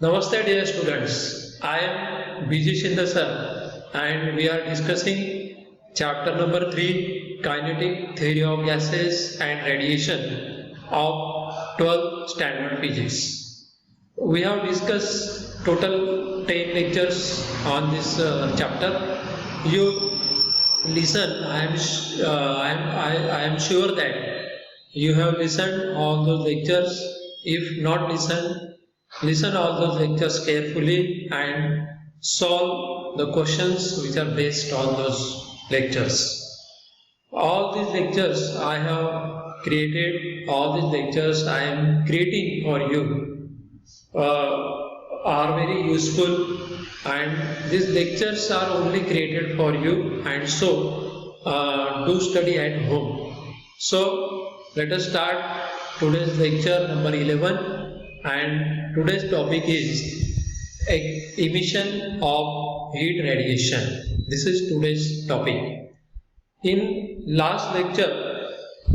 Namaste dear students, I am BG Shinde sir and we are discussing chapter number 3 Kinetic Theory of Gases and Radiation of 12th Standard Physics. We have discussed total 10 lectures on this chapter. You listen, I am sure that you have listened all those lectures. If not listen all those lectures carefully and solve the questions which are based on those lectures. All these lectures I have created, all these lectures I am creating for you are very useful, and these lectures are only created for you, and so do study at home. So let us start today's lecture number 11. And today's topic is emission of heat radiation. This is today's topic. In last lecture,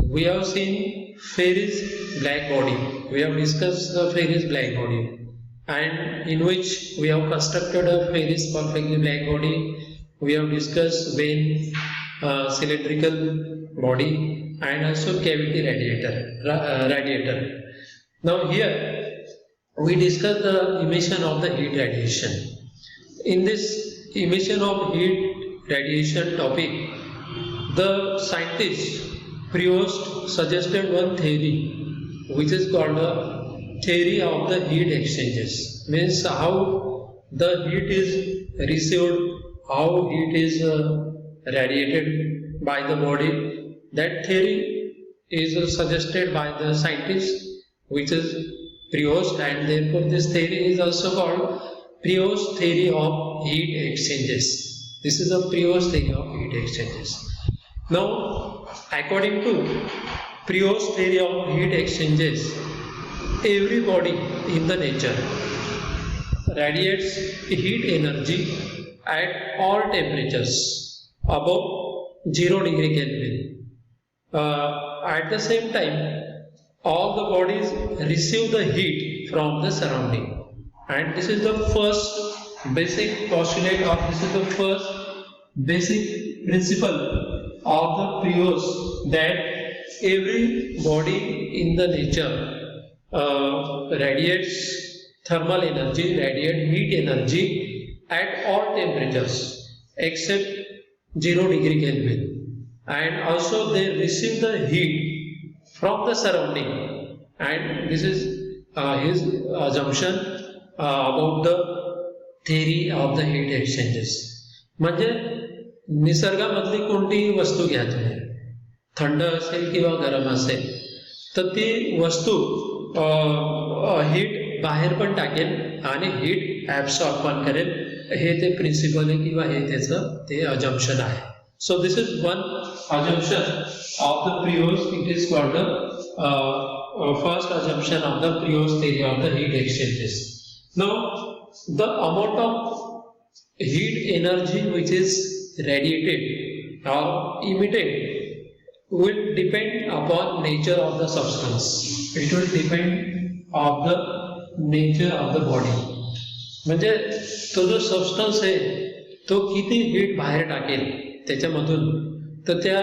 we have seen Ferri's black body. We have discussed the Ferri's black body, and in which we have constructed a Ferri's perfectly black body. We have discussed vein, cylindrical body, and also cavity radiator. Now here we discuss the emission of the heat radiation. In this emission of heat radiation topic, the scientist Proust suggested one theory which is called the theory of the heat exchanges. Means how the heat is received, how heat is radiated by the body. That theory is suggested by the scientist which is Proust, and therefore this theory is also called Proust theory of heat exchanges. This is a Proust theory of heat exchanges. Now, according to Proust theory of heat exchanges, every body in the nature radiates heat energy at all temperatures above 0 degree Kelvin. At the same time, all the bodies receive the heat from the surrounding, and this is the first basic postulate, or this is the first basic principle of the Proust, that every body in the nature radiates thermal energy, radiate heat energy at all temperatures except 0 degree Kelvin, and also they receive the heat from the surrounding, and this is his assumption about the theory of the heat exchanges. म्हणजे निसर्गामधली कोणतीही वस्तू घ्या तुम्ही, थंड असेल किंवा गरम असेल, तर ती वस्तू हीट बाहेर पण टाकेल आणि हीट ॲब्सॉर्ब पण करेल. हे ते प्रिन्सिपल आहे किंवा हे त्याचं ते अजम्पशन आहे. So this is one assumption of the Proust. It is called the first assumption of the Proust theory of the heat exchanges. Now, the amount of heat energy which is radiated or emitted will depend upon nature of the substance. It will depend on the nature of the body. म्हणजे तो जो substance आहे तो किती heat बाहेर टाकेल त्याच्यामधून, तर त्या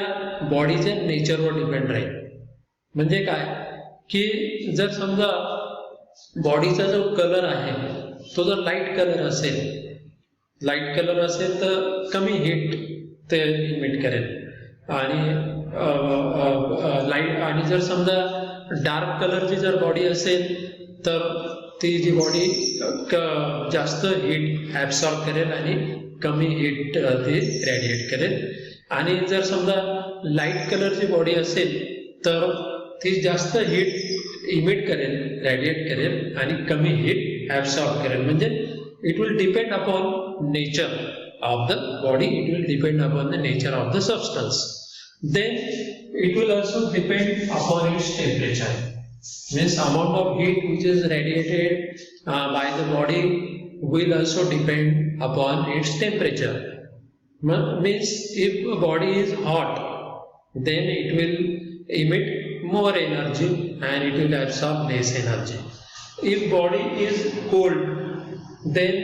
बॉडीच्या नेचरवर डिपेंड राहील. म्हणजे काय की जर समजा बॉडीचा जो कलर आहे तो जर लाईट कलर असेल तर कमी हीट ते इमिट करेल, आणि लाईट, आणि जर समजा डार्क कलरची जर बॉडी असेल तर ती जी बॉडी जास्त हीट ॲब्सॉर्ब करेल आणि कमी हीट ती रॅडिएट करेल. आणि जर समजा लाईट कलरची बॉडी असेल तर ती जास्त हीट इमिट करेल, रॅडिएट करेल आणि कमी हीट ॲब्सॉर्ब करेल. म्हणजे it will depend upon nature of the body, it will depend upon the nature of the substance. Then it will also depend upon its temperature. Means amount of heat which is radiated by the body will also depend upon its temperature. Means if a body is hot, then it will emit more energy and it will absorb less energy. If body is cold, then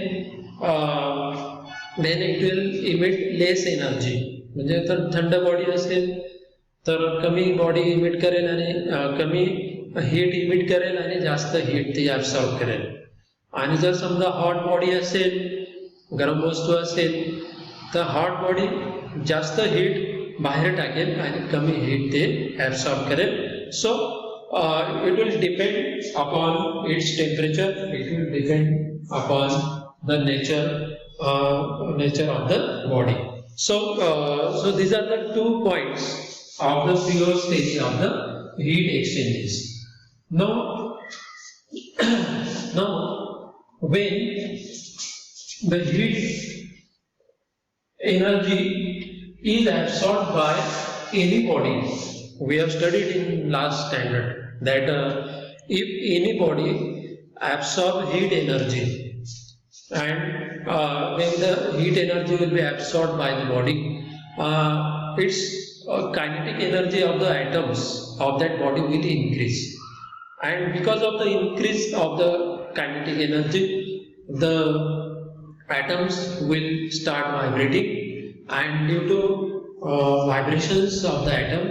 it will emit less energy. म्हणजे तर थंड body असेल तर कमी body emit करेल आणि कमी heat emit करेल आणि जास्त हीट ती ॲब्सॉर्ब करेल. आणि जर समजा हॉट बॉडी असेल, गरम वस्तू असेल, तर हॉट बॉडी जास्त हीट बाहेर टाकेल आणि कमी हीट ते ॲब्सॉर्ब करेल. सो it will depend upon its temperature, it will depend upon the nature of the body. So these are the 2 points of the pure theory of the heat exchanges. Now when the heat energy is absorbed by any body, we have studied in last standard that if any body absorb heat energy, and when the heat energy will be absorbed by the body, its kinetic energy of the atoms of that body will increase, and because of the increase of the kinetic energy, the atoms will start vibrating, and due to vibrations of the atom,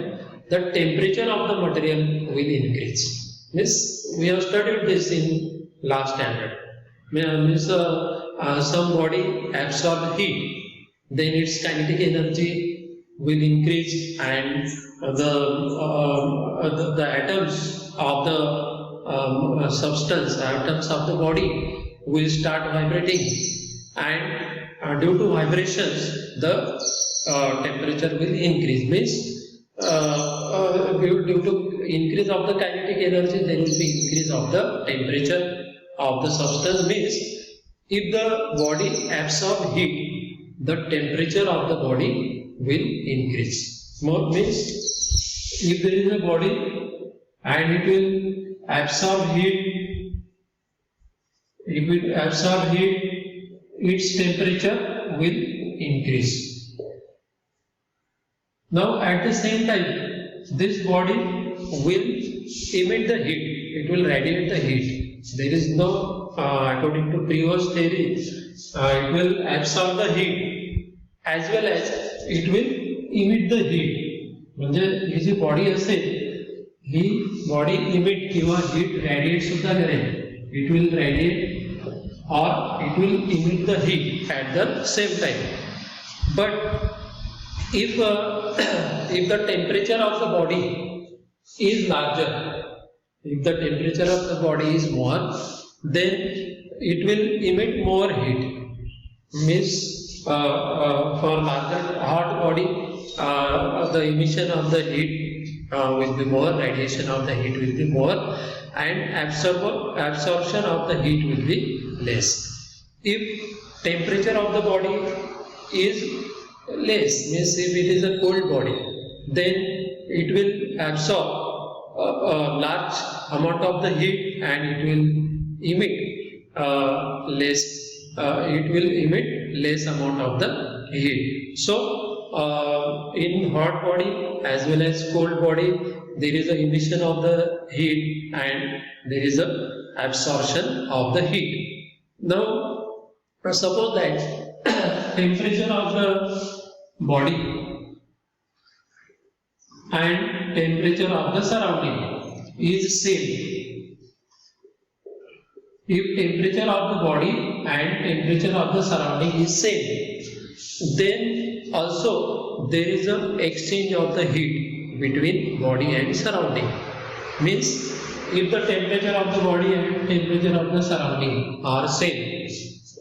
the temperature of the material will increase. Means we have studied this in last standard. Means some body absorb heat, then its kinetic energy will increase, and the atoms of the substance, atoms of the body will start vibrating, and due to vibrations the temperature will increase. Means due to increase of the kinetic energy, there will be increase of the temperature of the substance. Means if the body absorb heat, the temperature of the body will increase. Means if there is a body and it will absorb heat, its temperature will increase. Now at the same time, this body will emit the heat, it will radiate the heat. There is no, according to previous theory, it will absorb the heat as well as it will emit the heat. म्हणजे ही जी body असेल, ही body emit किंवा heat radiate सुद्धा करेल. It will radiate or it will emit the heat at the same time. But if the temperature of the body is larger, if the temperature of the body is more, then it will emit more heat. Means for larger hot body, the emission of the heat will be more, radiation of the heat will be more, and absorption of the heat will be less. If temperature of the body is less, means if it is a cold body, then it will absorb a large amount of the heat and it will emit less amount of the heat. So in hot body as well as cold body, there is a emission of the heat and there is a absorption of the heat. Now suppose that temperature of the body and temperature of the surrounding is same. If temperature of the body and temperature of the surrounding is same, then also there is an exchange of the heat between body and surrounding. Means if the temperature of the body and temperature of the surrounding are same,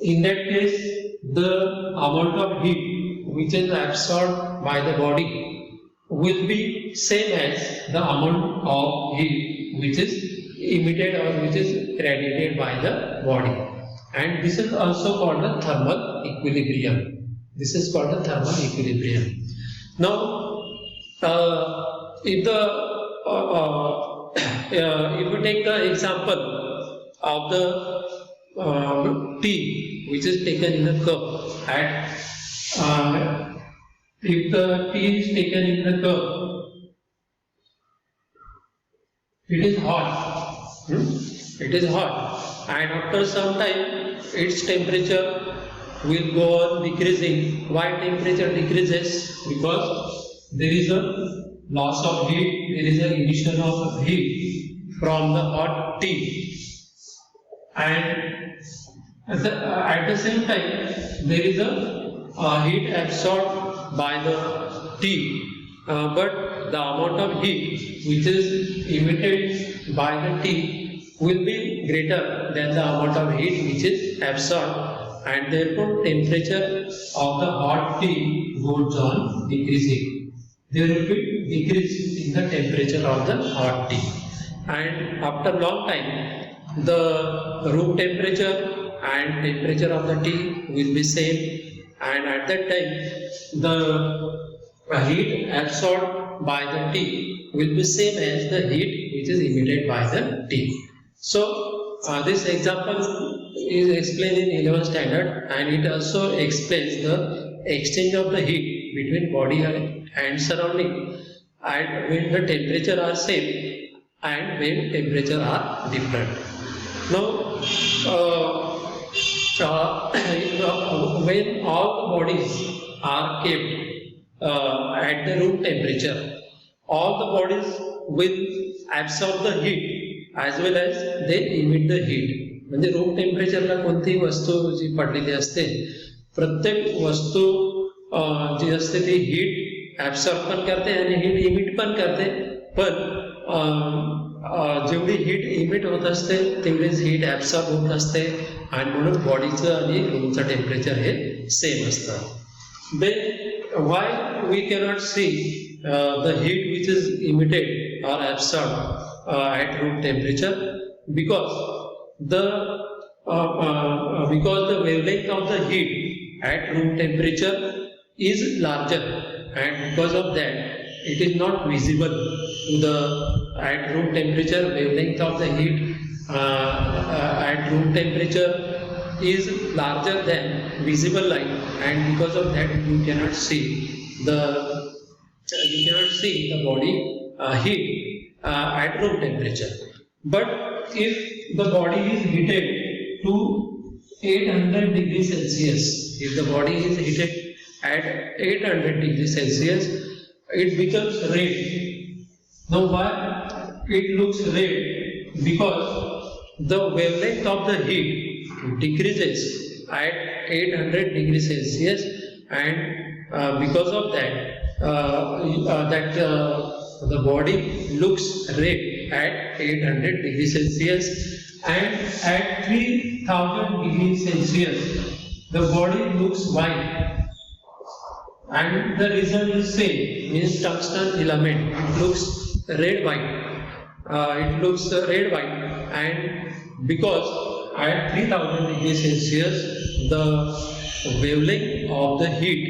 in that case the amount of heat which is absorbed by the body will be same as the amount of heat which is emitted or which is radiated by the body. And this is also called the thermal equilibrium. This is called the thermal equilibrium. Now if you take the example of the tea which is taken in a cup, and if the tea is taken in the cup, it is hot, and after some time its temperature will go on decreasing. Why temperature decreases? Because there is a loss of heat, there is an emission of heat from the hot tea, and at the same time there is a heat absorbed by the tea, but the amount of heat which is emitted by the tea will be greater than the amount of heat which is absorbed, and therefore temperature of the hot tea goes on decreasing. There will be decrease in the temperature of the hot tea, and after long time the room temperature and temperature of the tea will be same, and at that time the heat absorbed by the tea will be same as the heat which is emitted by the tea. So this example is explained in 11th standard, and it also explains the exchange of the heat between body and surrounding, and when the temperature are same and when temperature are different. Now when all the bodies are kept at the room temperature, all the bodies will absorb the heat as well as they emit the heat. म्हणजे room टेम्परेचरला कोणतीही वस्तू जी पडलेली असते, प्रत्येक वस्तू जी असते ती heat absorb पण करते आणि हीट इमिट पण करते, पण जेवढी हीट इमिट होत असते तेवढीच हीट ऍब्सॉर्ब होत असते, आणि म्हणून बॉडीचं आणि रूमचं टेम्परेचर हे सेम असतं. Then why we cannot see the heat which is emitted or absorbed at room temperature? Because the wavelength of the heat at room temperature is larger, and because of that it is not visible to the at room temperature. Wavelength of the heat at room temperature is larger than visible light, and because of that you cannot see the body heat at room temperature. But if the body is heated to 800 degrees Celsius, if the body is heated at 800 degrees Celsius, it becomes red. Now why it looks red? Because the wavelength of the heat decreases at 800 degrees Celsius, and because of that the body looks red at 800 degrees Celsius, and at 3000 degrees Celsius the body looks white, and the reason is same, means tungsten element, it looks red white, and because at 3000 degrees Celsius the wavelength of the heat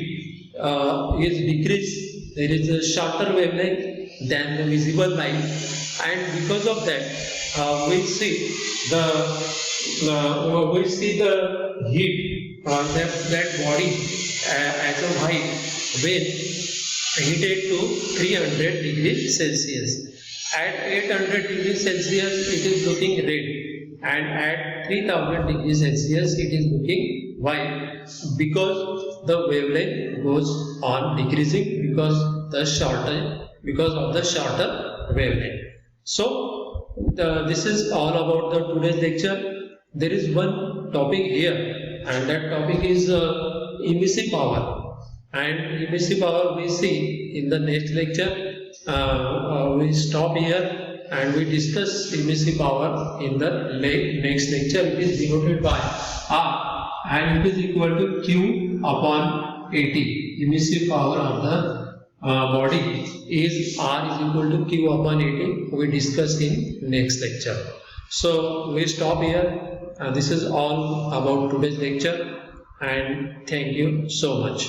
is decreased. There is a shorter wavelength than the visible light, and because of that we see the heat that body as a white when heated to 300 degrees Celsius. At 800 degrees Celsius it is looking red, and at 3000 degrees Celsius it is looking white, because the wavelength goes on decreasing because of the shorter wavelength. So this is all about the today's lecture. There is one topic here, and that topic is emissive power, and emissive power we see in the next lecture. We stop here and we discuss emissive power in the next lecture. It is denoted by R, and it is equal to Q upon AT. Emissive power of the body is R is equal to Q upon AT. We discuss in next lecture. So we stop here. This is all about today's lecture, and thank you so much.